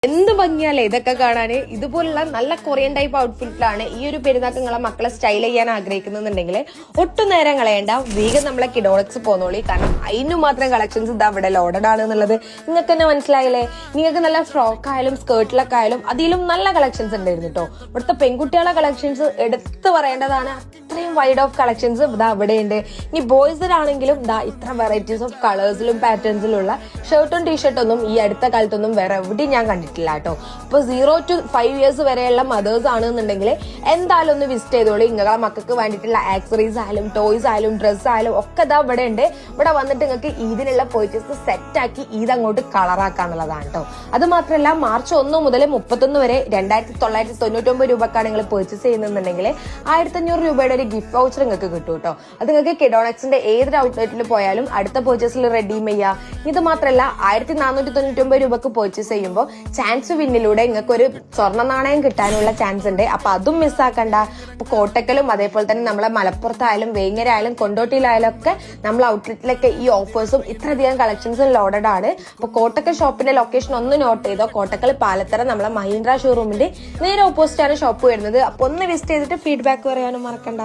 എന്ത് ഭംഗിയല്ലേ ഇതൊക്കെ കാണാന്. ഇതുപോലുള്ള നല്ല കൊറിയൻ ടൈപ്പ് ഔട്ട്ഫിറ്റിലാണ് ഈ ഒരു പെരുന്നാൾക്ക് നിങ്ങളെ മക്കളെ സ്റ്റൈൽ ചെയ്യാൻ ആഗ്രഹിക്കുന്നുണ്ടെങ്കിൽ ഒട്ടും നേരം കളയണ്ട, വേഗം നമ്മളെ കിഡോളക്സ് പോന്നോളി. കാരണം അതിനു മാത്രം കളക്ഷൻസ് ഇതാ ഇവിടെ ലോഡഡ് ആണ് എന്നുള്ളത് നിങ്ങൾക്ക് തന്നെ മനസ്സിലായില്ലേ. നിങ്ങൾക്ക് നല്ല ഫ്രോക്ക് ആയാലും സ്കേർട്ടിലൊക്കെ ആയാലും അതിലും നല്ല കളക്ഷൻസ് ഉണ്ടായിരുന്നു കേട്ടോ. ഇവിടുത്തെ പെൺകുട്ടികളെ കളക്ഷൻസ് എടുത്തു പറയേണ്ടതാണ്. അത്രയും വൈഡ് ഓഫ് കളക്ഷൻസ് ഇതാ ഇവിടെ ഉണ്ട്. ഇനി ബോയ്സിലാണെങ്കിലും ഇതാ ഇത്ര വെറൈറ്റീസ് ഓഫ് കളേഴ്സിലും പാറ്റേൺസിലുള്ള ഷർട്ടും ടീഷർട്ടൊന്നും ഈ അടുത്ത കാലത്തൊന്നും വേറെ എവിടെയും ഞാൻ കണ്ടിട്ടില്ല കേട്ടോ. അപ്പൊ 0 to 5 years വരെയുള്ള മദേഴ്സ് ആണെന്നുണ്ടെങ്കിൽ എന്തായാലും ഒന്ന് വിസിറ്റ് ചെയ്തോളൂ. നിങ്ങളെ മക്കൾക്ക് വേണ്ടിയിട്ടുള്ള ആക്സറീസ് ആയാലും ടോയ്സ് ആയാലും ഡ്രസ്സ് ആയാലും ഒക്കെ ഇതാ ഇവിടെ ഉണ്ട്. ഇവിടെ വന്നിട്ട് നിങ്ങൾക്ക് ഈദിനുള്ള പർച്ചേസ് സെറ്റ് ആക്കി ഈദ് അങ്ങോട്ട് കളറാക്കാനുള്ളതാണ് കേട്ടോ. അത് മാത്രമല്ല മാർച്ച് 1 മുതൽ 31 വരെ 2999 രൂപക്കാണ് നിങ്ങൾ പർച്ചേസ് ചെയ്യുന്നുണ്ടെങ്കിൽ 1500 രൂപയുടെ ഒരു ഗിഫ്റ്റ് വൗച്ചർ നിങ്ങൾക്ക് കിട്ടും കേട്ടോ. അത് നിങ്ങൾക്ക് കിഡോണക്സിന്റെ ഏതൊരു ഔട്ട്ലെറ്റിൽ പോയാലും അടുത്ത പർച്ചേസിൽ റെഡീം ചെയ്യാം. ഇത് മാത്രമല്ല 1499 രൂപക്ക് പർച്ചേസ് ചെയ്യുമ്പോൾ ചാൻസ് വിന്നിലൂടെ നിങ്ങൾക്ക് ഒരു സ്വർണ്ണ നാണയം കിട്ടാനുള്ള ചാൻസ് ഉണ്ട്. അപ്പൊ അതും മിസ്സാക്കണ്ട. അപ്പൊ കോട്ടക്കലും അതേപോലെ തന്നെ നമ്മളെ മലപ്പുറത്തായാലും വേങ്ങരായാലും കൊണ്ടോട്ടിയിലായാലും ഒക്കെ നമ്മളെ ഔട്ട്ലെറ്റിലൊക്കെ ഈ ഓഫേഴ്സും ഇത്രയധികം കളക്ഷൻസും ലോഡഡ് ആണ്. അപ്പൊ കോട്ടക്കൽ ഷോപ്പിന്റെ ലൊക്കേഷൻ ഒന്ന് നോട്ട് ചെയ്തോ. കോട്ടക്കൽ പാലത്തറ നമ്മളെ മഹീന്ദ്ര ഷോറൂമിന്റെ നേരെ ഓപ്പോസിറ്റ് ആണ് ഷോപ്പ് വരുന്നത്. അപ്പൊ ഒന്ന് വിസിറ്റ് ചെയ്തിട്ട് ഫീഡ്ബാക്ക് പറയാനും മറക്കണ്ട.